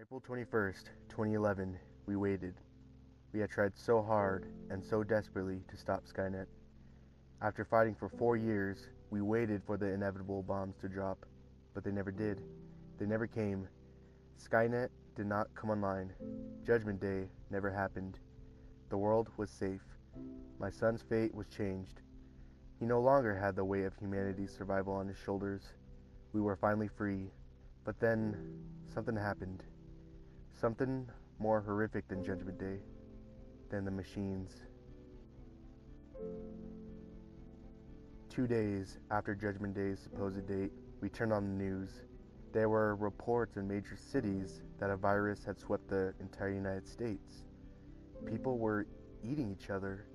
April 21st, 2011, we waited. We had tried so hard and so desperately to stop Skynet. After fighting for 4 years, we waited for the inevitable bombs to drop, but they never did. They never came. Skynet did not come online. Judgment Day never happened. The world was safe. My son's fate was changed. He no longer had the weight of humanity's survival on his shoulders. We were finally free. But then, something happened. Something more horrific than Judgment Day. Than the machines. 2 days after Judgment Day's supposed date, we turned on the news. There were reports in major cities that a virus had swept the entire United States. People were eating each other.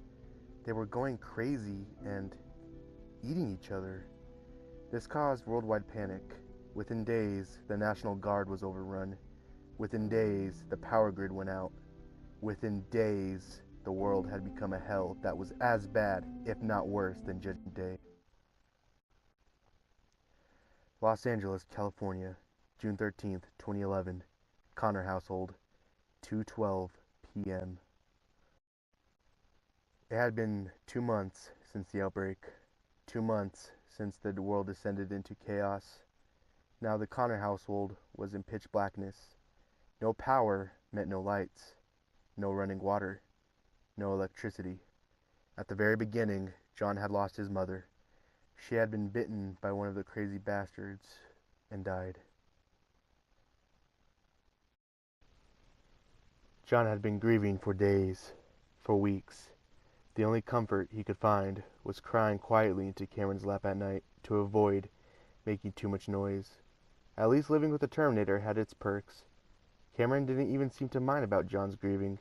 They were going crazy and eating each other. This caused worldwide panic. Within days, the National Guard was overrun. Within days, the power grid went out. Within days, the world had become a hell that was as bad, if not worse, than Judgment Day. Los Angeles, California, June 13th, 2011. Connor household, 2:12 p.m. It had been 2 months since the outbreak. 2 months since the world descended into chaos. Now the Connor household was in pitch blackness. No power meant no lights. No running water. No electricity. At the very beginning, John had lost his mother. She had been bitten by one of the crazy bastards and died. John had been grieving for days, for weeks. The only comfort he could find was crying quietly into Cameron's lap at night to avoid making too much noise. At least living with the Terminator had its perks. Cameron didn't even seem to mind about John's grieving.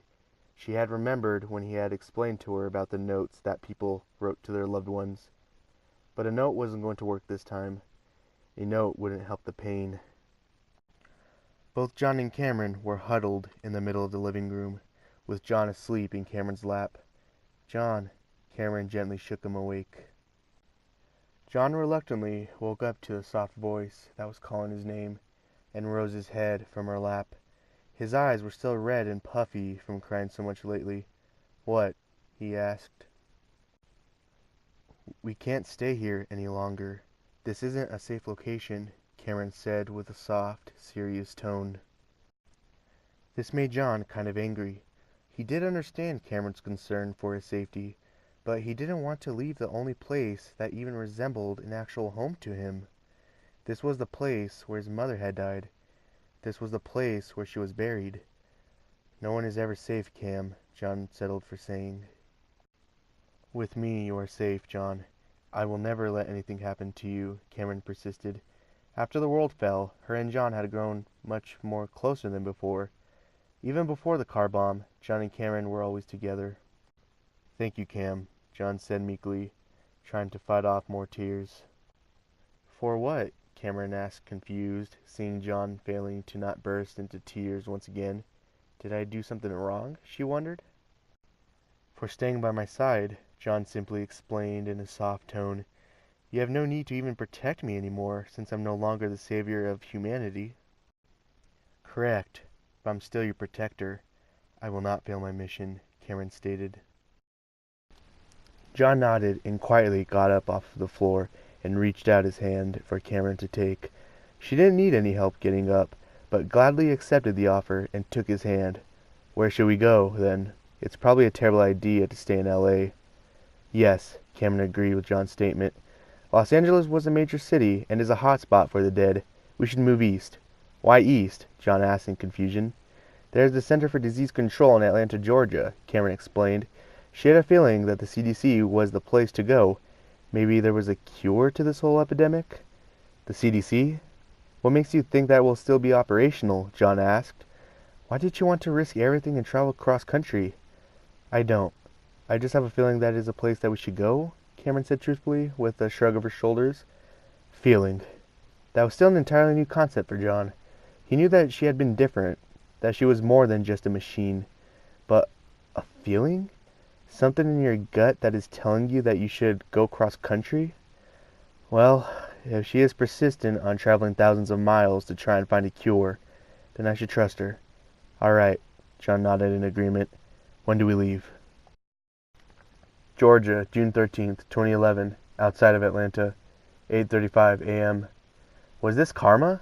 She had remembered when he had explained to her about the notes that people wrote to their loved ones. But a note wasn't going to work this time. A note wouldn't help the pain. Both John and Cameron were huddled in the middle of the living room, with John asleep in Cameron's lap. "John," Cameron gently shook him awake. John reluctantly woke up to the soft voice that was calling his name, and rose his head from her lap. His eyes were still red and puffy from crying so much lately. "What?" he asked. "We can't stay here any longer. This isn't a safe location," Cameron said with a soft, serious tone. This made John kind of angry. He did understand Cameron's concern for his safety, but he didn't want to leave the only place that even resembled an actual home to him. This was the place where his mother had died. This was the place where she was buried. "No one is ever safe, Cam," John settled for saying. "With me you are safe, John. I will never let anything happen to you," Cameron persisted. After the world fell, her and John had grown much more closer than before. Even before the car bomb, John and Cameron were always together. "Thank you, Cam," John said meekly, trying to fight off more tears. "For what?" Cameron asked, confused, seeing John failing to not burst into tears once again. "Did I do something wrong?" she wondered. "For staying by my side," John simply explained in a soft tone. "You have no need to even protect me anymore, since I'm no longer the savior of humanity." "Correct, but I'm still your protector. I will not fail my mission," Cameron stated. John nodded and quietly got up off the floor and reached out his hand for Cameron to take. She didn't need any help getting up, but gladly accepted the offer and took his hand. "Where should we go, then? It's probably a terrible idea to stay in L.A." "Yes," Cameron agreed with John's statement. "Los Angeles was a major city and is a hot spot for the dead. We should move east." "Why east?" John asked in confusion. "There's the Center for Disease Control in Atlanta, Georgia," Cameron explained. She had a feeling that the CDC was the place to go. Maybe there was a cure to this whole epidemic? "The CDC? What makes you think that will still be operational?" John asked. "Why did you want to risk everything and travel cross country?" "I don't. I just have a feeling that is a place that we should go," Cameron said truthfully, with a shrug of her shoulders. Feeling. That was still an entirely new concept for John. He knew that she had been different, that she was more than just a machine. But a feeling? Something in your gut that is telling you that you should go cross country? Well, if she is persistent on traveling thousands of miles to try and find a cure, Then I should trust her. All right, John nodded in agreement. When do we leave? Georgia, June 13th, 2011, outside of Atlanta, 8:35 a.m. Was this karma?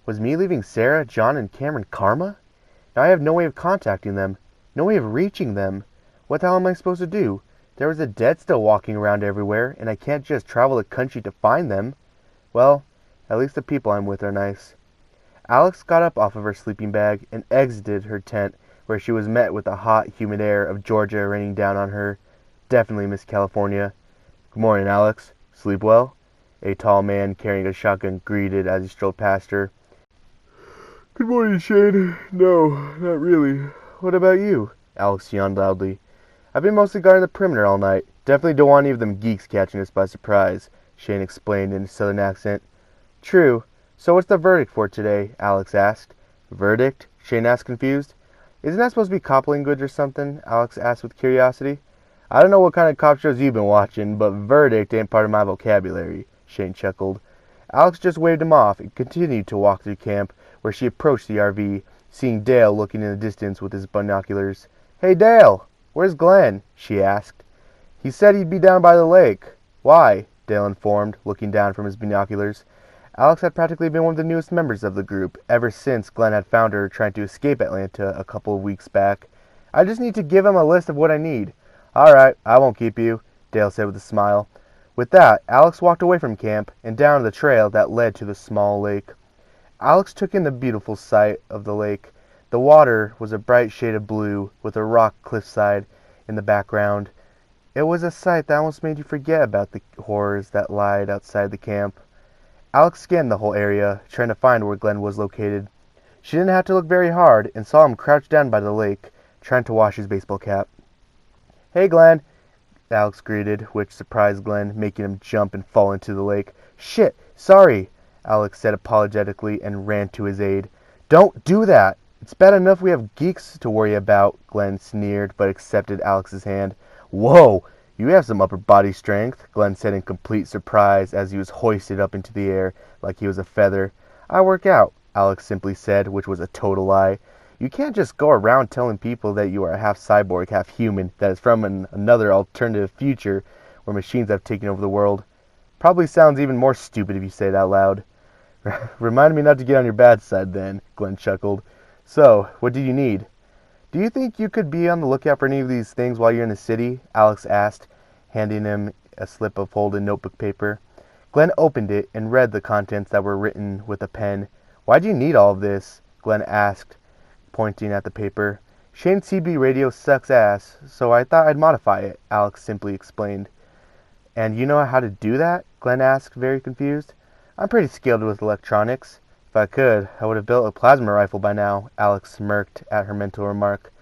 Was me leaving Sarah, John, and Cameron karma? Now I have no way of contacting them, no way of reaching them. What the hell am I supposed to do? There was a dead still walking around everywhere, and I can't just travel the country to find them. Well, at least the people I'm with are nice. Alex got up off of her sleeping bag and exited her tent, where she was met with the hot, humid air of Georgia raining down on her. Definitely Miss California. Good morning, Alex. Sleep well? A tall man carrying a shotgun greeted as he strolled past her. Good morning, Shane. No, not really. What about you? Alex yawned loudly. I've been mostly guarding the perimeter all night. Definitely don't want any of them geeks catching us by surprise, Shane explained in a southern accent. True. So what's the verdict for today? Alex asked. Verdict? Shane asked, confused. Isn't that supposed to be cop language or something? Alex asked with curiosity. I don't know what kind of cop shows you've been watching, but verdict ain't part of my vocabulary, Shane chuckled. Alex just waved him off and continued to walk through camp, where she approached the RV, seeing Dale looking in the distance with his binoculars. Hey, Dale! Where's Glenn? She asked. He said he'd be down by the lake. Why? Dale informed, looking down from his binoculars. Alex had practically been one of the newest members of the group, ever since Glenn had found her trying to escape Atlanta a couple of weeks back. I just need to give him a list of what I need. All right, I won't keep you, Dale said with a smile. With that, Alex walked away from camp and down the trail that led to the small lake. Alex took in the beautiful sight of the lake. The water was a bright shade of blue, with a rock cliffside in the background. It was a sight that almost made you forget about the horrors that lied outside the camp. Alex scanned the whole area, trying to find where Glenn was located. She didn't have to look very hard and saw him crouched down by the lake, trying to wash his baseball cap. Hey, Glenn, Alex greeted, which surprised Glenn, making him jump and fall into the lake. Shit, sorry, Alex said apologetically and ran to his aid. Don't do that! It's bad enough we have geeks to worry about, Glenn sneered, but accepted Alex's hand. Whoa! You have some upper body strength, Glenn said in complete surprise as he was hoisted up into the air like he was a feather. I work out, Alex simply said, which was a total lie. You can't just go around telling people that you are half cyborg, half human, that is from another alternative future where machines have taken over the world. Probably sounds even more stupid if you say it out loud. Remind me not to get on your bad side then, Glenn chuckled. So, what do you need? Do you think you could be on the lookout for any of these things while you're in the city? Alex asked, handing him a slip of folded notebook paper. Glenn opened it and read the contents that were written with a pen. Why do you need all of this? Glenn asked, pointing at the paper. Shane's CB radio sucks ass, so I thought I'd modify it, Alex simply explained. And you know how to do that? Glenn asked, very confused. I'm pretty skilled with electronics. If I could, I would have built a plasma rifle by now, Alex smirked at her mental remark.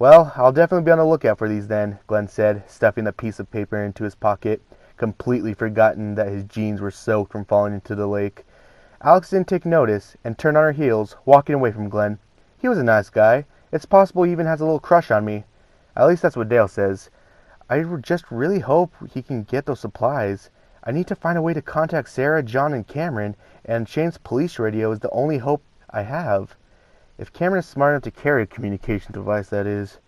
Well, I'll definitely be on the lookout for these then, Glenn said, stuffing the piece of paper into his pocket, completely forgotten that his jeans were soaked from falling into the lake. Alex didn't take notice and turned on her heels, walking away from Glenn. He was a nice guy. It's possible he even has a little crush on me. At least that's what Dale says. I just really hope he can get those supplies. I need to find a way to contact Sarah, John, and Cameron, and Shane's police radio is the only hope I have. If Cameron is smart enough to carry a communication device, that is.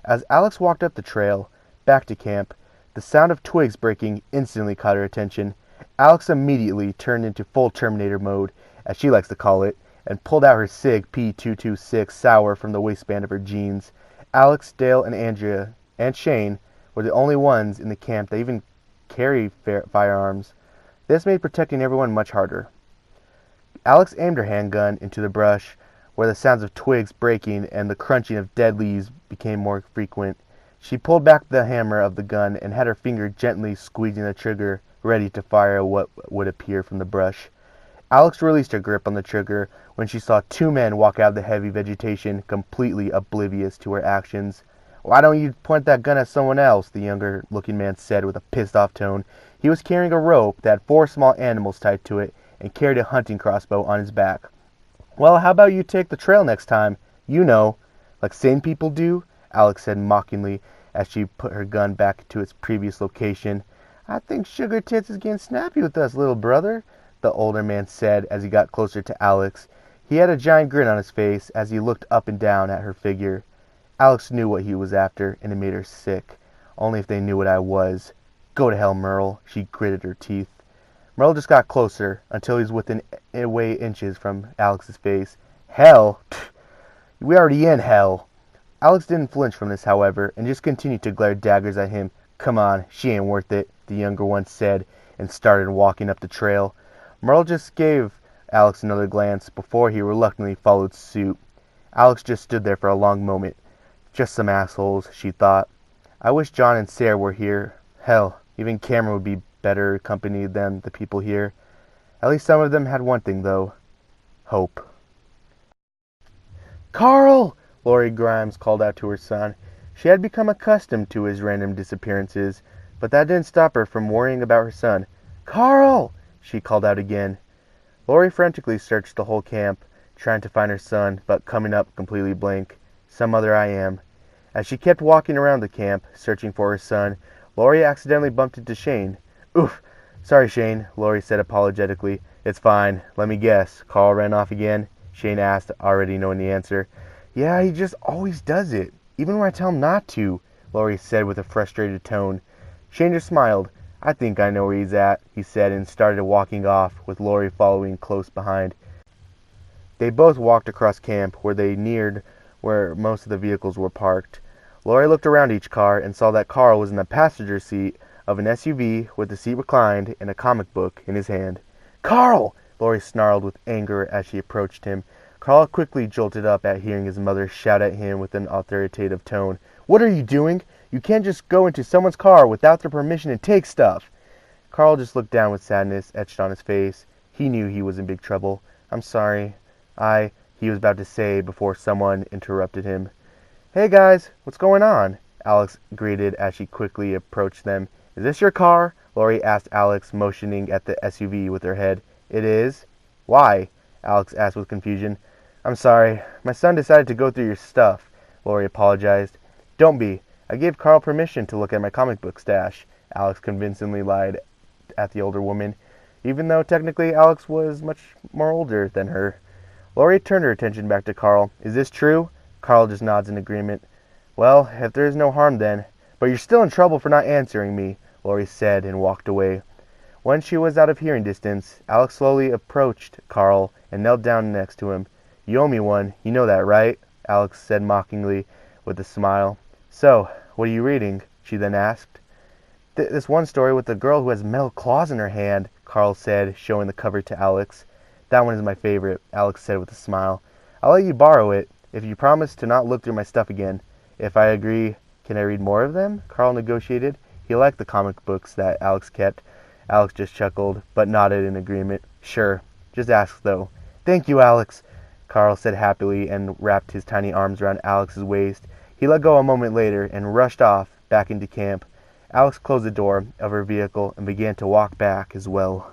As Alex walked up the trail, back to camp, the sound of twigs breaking instantly caught her attention. Alex immediately turned into full Terminator mode, as she likes to call it, and pulled out her SIG P226 sour from the waistband of her jeans. Alex, Dale, and Andrea, and Shane were the only ones in the camp that even carry firearms. This made protecting everyone much harder. Alex aimed her handgun into the brush, where the sounds of twigs breaking and the crunching of dead leaves became more frequent. She pulled back the hammer of the gun and had her finger gently squeezing the trigger, ready to fire what would appear from the brush. Alex released her grip on the trigger when she saw two men walk out of the heavy vegetation, completely oblivious to her actions. Why don't you point that gun at someone else? The younger-looking man said with a pissed-off tone. He was carrying a rope that had 4 small animals tied to it and carried a hunting crossbow on his back. Well, how about you take the trail next time? You know, like sane people do, Alex said mockingly as she put her gun back to its previous location. I think Sugar Tits is getting snappy with us, little brother, the older man said as he got closer to Alex. He had a giant grin on his face as he looked up and down at her figure. Alex knew what he was after, and it made her sick. Only if they knew what I was. Go to hell, Merle, she gritted her teeth. Merle just got closer, until he was within away inches from Alex's face. Hell? We already in hell. Alex didn't flinch from this, however, and just continued to glare daggers at him. Come on, she ain't worth it, the younger one said, and started walking up the trail. Merle just gave Alex another glance before he reluctantly followed suit. Alex just stood there for a long moment. Just some assholes, she thought. I wish John and Sarah were here. Hell, even Cameron would be better company than the people here. At least some of them had one thing, though. Hope. Carl! Laurie Grimes called out to her son. She had become accustomed to his random disappearances, but that didn't stop her from worrying about her son. Carl! She called out again. Laurie frantically searched the whole camp, trying to find her son, but coming up completely blank. Some other I am. As she kept walking around the camp, searching for her son, Laurie accidentally bumped into Shane. Oof! Sorry, Shane, Laurie said apologetically. It's fine. Let me guess. Carl ran off again? Shane asked, already knowing the answer. Yeah, he just always does it, even when I tell him not to, Laurie said with a frustrated tone. Shane just smiled. I think I know where he's at, he said, and started walking off, with Laurie following close behind. They both walked across camp, where they neared where most of the vehicles were parked. Laurie looked around each car and saw that Carl was in the passenger seat of an SUV with the seat reclined and a comic book in his hand. Carl! Laurie snarled with anger as she approached him. Carl quickly jolted up at hearing his mother shout at him with an authoritative tone. What are you doing? You can't just go into someone's car without their permission and take stuff. Carl just looked down with sadness etched on his face. He knew he was in big trouble. I'm sorry. He was about to say before someone interrupted him. Hey guys, what's going on? Alex greeted as she quickly approached them. Is this your car? Laurie asked Alex, motioning at the SUV with her head. It is. Why? Alex asked with confusion. I'm sorry. My son decided to go through your stuff, Laurie apologized. Don't be. I gave Carl permission to look at my comic book stash, Alex convincingly lied at the older woman, even though technically Alex was much more older than her. Laurie turned her attention back to Carl. Is this true? Carl just nods in agreement. Well, if there is no harm then. But you're still in trouble for not answering me, Laurie said and walked away. When she was out of hearing distance, Alex slowly approached Carl and knelt down next to him. You owe me one, you know that, right? Alex said mockingly with a smile. So, what are you reading? She then asked. This one story with the girl who has metal claws in her hand, Carl said, showing the cover to Alex. That one is my favorite, Alex said with a smile. I'll let you borrow it, if you promise to not look through my stuff again. If I agree, can I read more of them? Carl negotiated. He liked the comic books that Alex kept. Alex just chuckled, but nodded in agreement. Sure. Just ask, though. Thank you, Alex, Carl said happily and wrapped his tiny arms around Alex's waist. He let go a moment later and rushed off back into camp. Alex closed the door of her vehicle and began to walk back as well.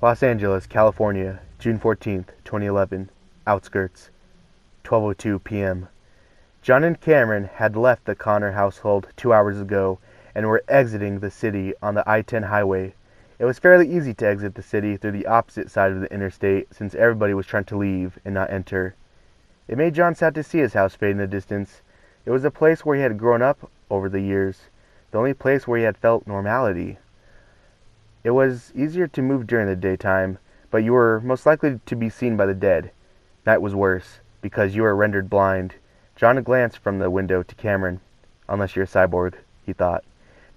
Los Angeles, California, June 14th, 2011. Outskirts. 12:02 p.m. John and Cameron had left the Connor household 2 hours ago and were exiting the city on the I-10 highway. It was fairly easy to exit the city through the opposite side of the interstate since everybody was trying to leave and not enter. It made John sad to see his house fade in the distance. It was a place where he had grown up over the years, the only place where he had felt normality. It was easier to move during the daytime, but you were most likely to be seen by the dead. Night was worse, because you were rendered blind. John glanced from the window to Cameron. Unless you're a cyborg, he thought.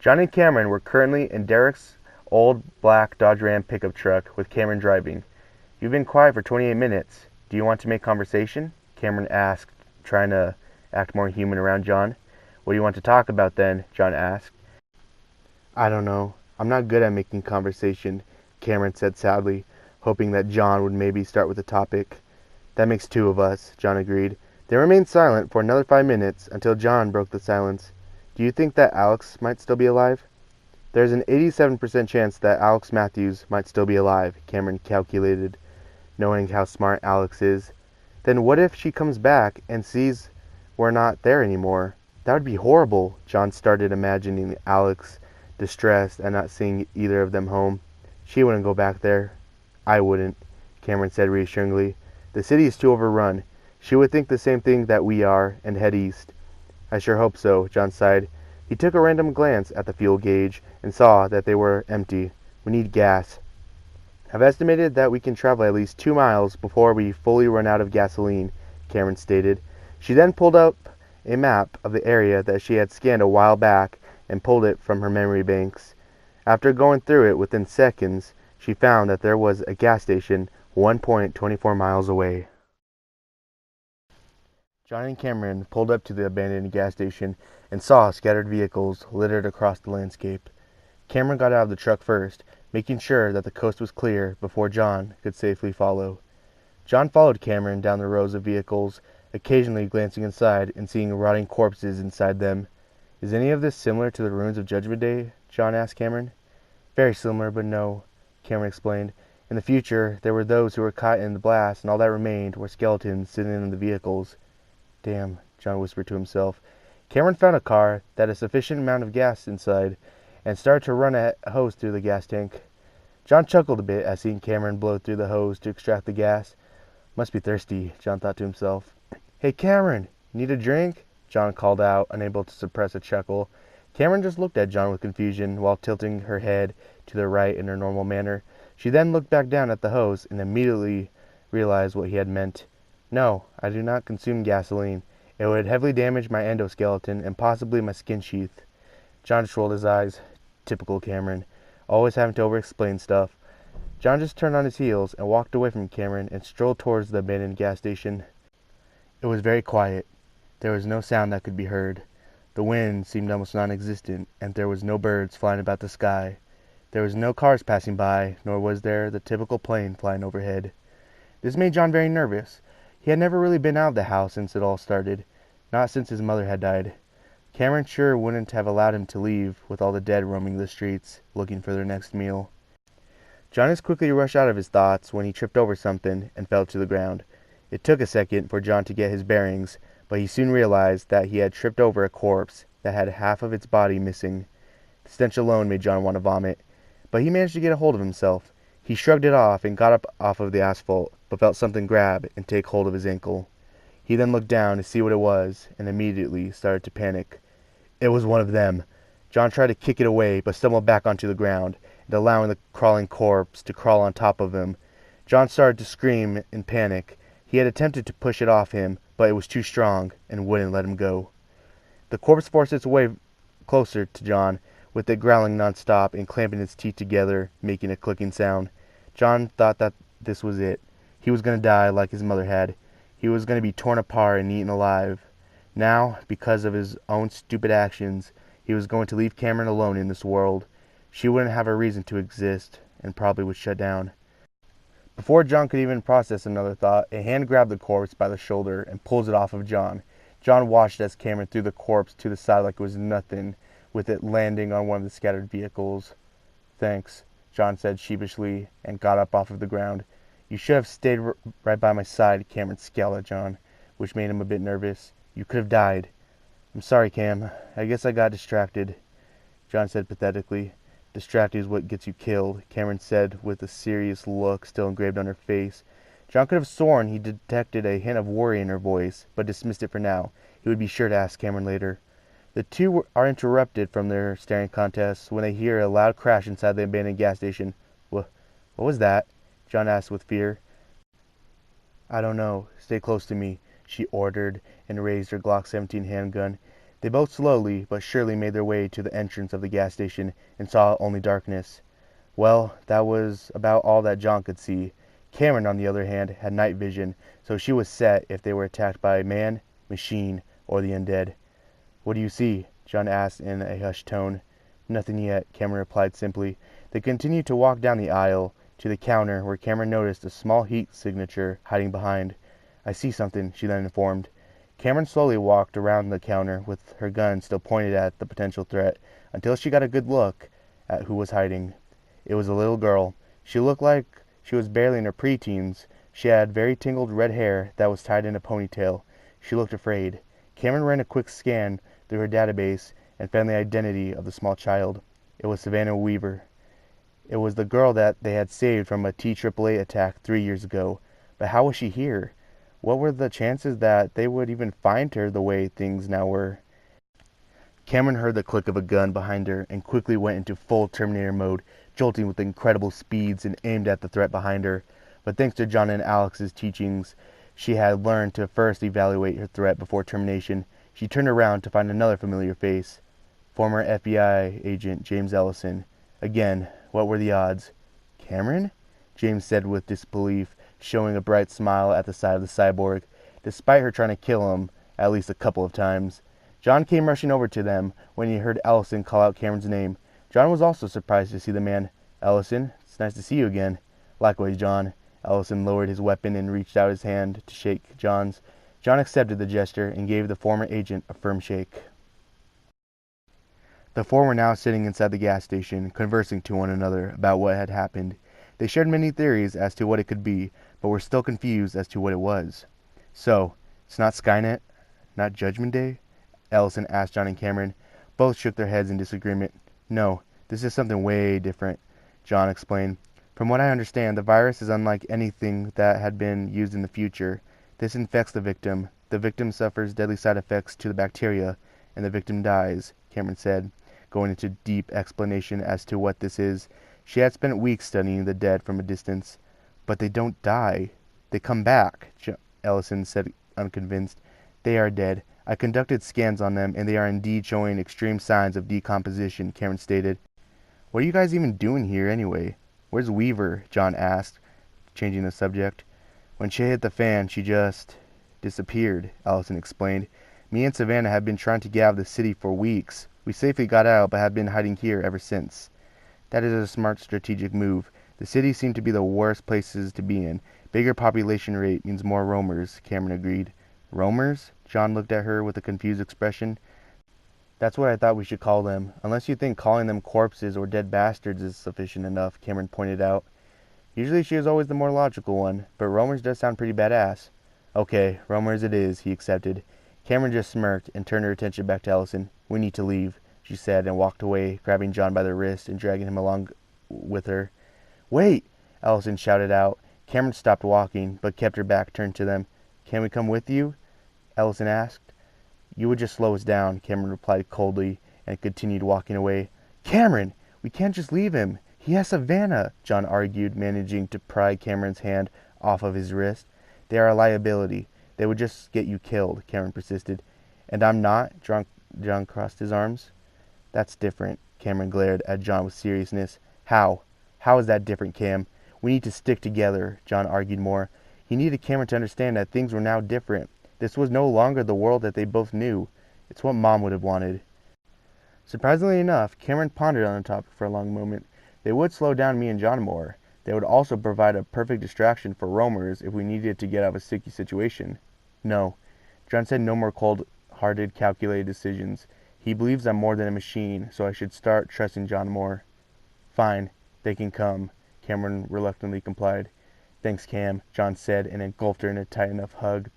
John and Cameron were currently in Derek's old black Dodge Ram pickup truck with Cameron driving. You've been quiet for 28 minutes. Do you want to make conversation? Cameron asked, trying to act more human around John. What do you want to talk about then? John asked. I don't know. I'm not good at making conversation, Cameron said sadly, hoping that John would maybe start with a topic. That makes two of us, John agreed. They remained silent for another 5 minutes until John broke the silence. Do you think that Alex might still be alive? There's an 87% chance that Alex Matthews might still be alive, Cameron calculated, knowing how smart Alex is. Then what if she comes back and sees we're not there anymore? That would be horrible, John started imagining Alex distressed at not seeing either of them home. She wouldn't go back there. I wouldn't. Cameron said reassuringly. The city is too overrun. She would think the same thing that we are and head east. I sure hope so, John sighed. He took a random glance at the fuel gauge and saw that they were empty. We need gas. I've estimated that we can travel at least 2 miles before we fully run out of gasoline, Cameron stated. She then pulled up a map of the area that she had scanned a while back and pulled it from her memory banks. After going through it within seconds, she found that there was a gas station 1.24 miles away. John and Cameron pulled up to the abandoned gas station and saw scattered vehicles littered across the landscape. Cameron got out of the truck first, making sure that the coast was clear before John could safely follow. John followed Cameron down the rows of vehicles, occasionally glancing inside and seeing rotting corpses inside them. Is any of this similar to the ruins of Judgment Day? John asked Cameron. Very similar, but no, Cameron explained. In the future, there were those who were caught in the blast, and all that remained were skeletons sitting in the vehicles. Damn, John whispered to himself. Cameron found a car that had a sufficient amount of gas inside and started to run a hose through the gas tank. John chuckled a bit at seeing Cameron blow through the hose to extract the gas. Must be thirsty, John thought to himself. Hey, Cameron, need a drink? John called out, unable to suppress a chuckle. Cameron just looked at John with confusion while tilting her head to the right in her normal manner. She then looked back down at the hose and immediately realized what he had meant. No, I do not consume gasoline. It would heavily damage my endoskeleton and possibly my skin sheath. John just rolled his eyes. Typical Cameron. Always having to over-explain stuff. John just turned on his heels and walked away from Cameron and strolled towards the abandoned gas station. It was very quiet. There was no sound that could be heard. The wind seemed almost non-existent, and there was no birds flying about the sky. There was no cars passing by, nor was there the typical plane flying overhead. This made John very nervous. He had never really been out of the house since it all started, not since his mother had died. Cameron sure wouldn't have allowed him to leave with all the dead roaming the streets, looking for their next meal. John as quickly rushed out of his thoughts when he tripped over something and fell to the ground. It took a second for John to get his bearings, but he soon realized that he had tripped over a corpse that had half of its body missing. The stench alone made John want to vomit, but he managed to get a hold of himself. He shrugged it off and got up off of the asphalt, but felt something grab and take hold of his ankle. He then looked down to see what it was and immediately started to panic. It was one of them. John tried to kick it away, but stumbled back onto the ground, and allowing the crawling corpse to crawl on top of him. John started to scream in panic. He had attempted to push it off him, but it was too strong and wouldn't let him go. The corpse forced its way closer to John, with it growling nonstop and clamping its teeth together, making a clicking sound. John thought that this was it. He was going to die like his mother had. He was going to be torn apart and eaten alive. Now, because of his own stupid actions, he was going to leave Cameron alone in this world. She wouldn't have a reason to exist, and probably would shut down. Before John could even process another thought, a hand grabbed the corpse by the shoulder and pulls it off of John. John watched as Cameron threw the corpse to the side like it was nothing, with it landing on one of the scattered vehicles. Thanks, John said sheepishly, and got up off of the ground. You should have stayed right by my side, Cameron scowled at John, which made him a bit nervous. You could have died. I'm sorry, Cam. I guess I got distracted, John said pathetically. Distracted is what gets you killed, Cameron said with a serious look still engraved on her face. John could have sworn he detected a hint of worry in her voice, but dismissed it for now. He would be sure to ask Cameron later. The two are interrupted from their staring contest when they hear a loud crash inside the abandoned gas station. What was that? John asked with fear. I don't know. Stay close to me, she ordered, and raised her Glock 17 handgun. They both slowly but surely made their way to the entrance of the gas station and saw only darkness. Well, that was about all that John could see. Cameron, on the other hand, had night vision, so she was set if they were attacked by a man, machine, or the undead. What do you see? John asked in a hushed tone. Nothing yet, Cameron replied simply. They continued to walk down the aisle to the counter where Cameron noticed a small heat signature hiding behind. I see something, she then informed. Cameron slowly walked around the counter with her gun still pointed at the potential threat until she got a good look at who was hiding. It was a little girl. She looked like she was barely in her preteens. She had very tangled red hair that was tied in a ponytail. She looked afraid. Cameron ran a quick scan through her database and found the identity of the small child. It was Savannah Weaver. It was the girl that they had saved from a TAAA attack 3 years ago. But how was she here? What were the chances that they would even find her the way things now were? Cameron heard the click of a gun behind her and quickly went into full Terminator mode, jolting with incredible speeds and aimed at the threat behind her. But thanks to John and Alex's teachings, she had learned to first evaluate her threat before termination. She turned around to find another familiar face. Former FBI agent James Ellison. Again, what were the odds? Cameron? James said with disbelief, showing a bright smile at the side of the cyborg, despite her trying to kill him at least a couple of times. John came rushing over to them when he heard Ellison call out Cameron's name. John was also surprised to see the man. Ellison, it's nice to see you again. Likewise, John. Ellison lowered his weapon and reached out his hand to shake John's. John accepted the gesture and gave the former agent a firm shake. The four were now sitting inside the gas station, conversing to one another about what had happened. They shared many theories as to what it could be, but were still confused as to what it was. So, it's not Skynet? Not Judgment Day? Ellison asked John and Cameron. Both shook their heads in disagreement. No, this is something way different, John explained. From what I understand, the virus is unlike anything that had been used in the future. This infects the victim. The victim suffers deadly side effects to the bacteria, and the victim dies, Cameron said, going into deep explanation as to what this is. She had spent weeks studying the dead from a distance. But they don't die. They come back, Ellison said, unconvinced. They are dead. I conducted scans on them, and they are indeed showing extreme signs of decomposition, Cameron stated. What are you guys even doing here, anyway? Where's Weaver? John asked, changing the subject. When shit hit the fan, she just disappeared, Ellison explained. Me and Savannah have been trying to get out of the city for weeks. We safely got out, but have been hiding here ever since. That is a smart strategic move. The cities seem to be the worst places to be in. Bigger population rate means more roamers, Cameron agreed. Roamers? John looked at her with a confused expression. That's what I thought we should call them, unless you think calling them corpses or dead bastards is sufficient enough, Cameron pointed out. Usually she is always the more logical one, but roamers does sound pretty badass. Okay, roamers it is, he accepted. Cameron just smirked and turned her attention back to Ellison. We need to leave, she said, and walked away, grabbing John by the wrist and dragging him along with her. Wait! Ellison shouted out. Cameron stopped walking, but kept her back turned to them. Can we come with you? Ellison asked. You would just slow us down, Cameron replied coldly, and continued walking away. Cameron! We can't just leave him. He has Savannah, John argued, managing to pry Cameron's hand off of his wrist. They are a liability. They would just get you killed, Cameron persisted. And I'm not? John crossed his arms. That's different, Cameron glared at John with seriousness. How? How is that different, Cam? We need to stick together, John argued more. He needed Cameron to understand that things were now different. This was no longer the world that they both knew. It's what Mom would have wanted. Surprisingly enough, Cameron pondered on the topic for a long moment. They would slow down me and John more. They would also provide a perfect distraction for roamers if we needed to get out of a sticky situation. No. John said no more cold-hearted, calculated decisions. He believes I'm more than a machine, so I should start trusting John more. Fine. They can come, Cameron reluctantly complied. Thanks, Cam, John said, and engulfed her in a tight enough hug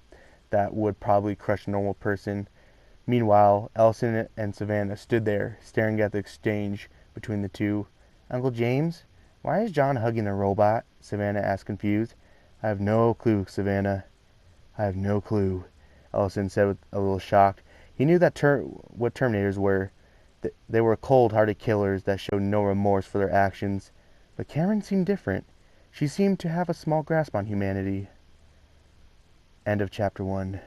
that would probably crush a normal person. Meanwhile, Ellison and Savannah stood there, staring at the exchange between the two. Uncle James? Why is John hugging the robot? Savannah asked, confused. I have no clue, Savannah. I have no clue, Ellison said with a little shocked. He knew that what Terminators were. They were cold-hearted killers that showed no remorse for their actions. But Cameron seemed different. She seemed to have a small grasp on humanity. End of chapter 1.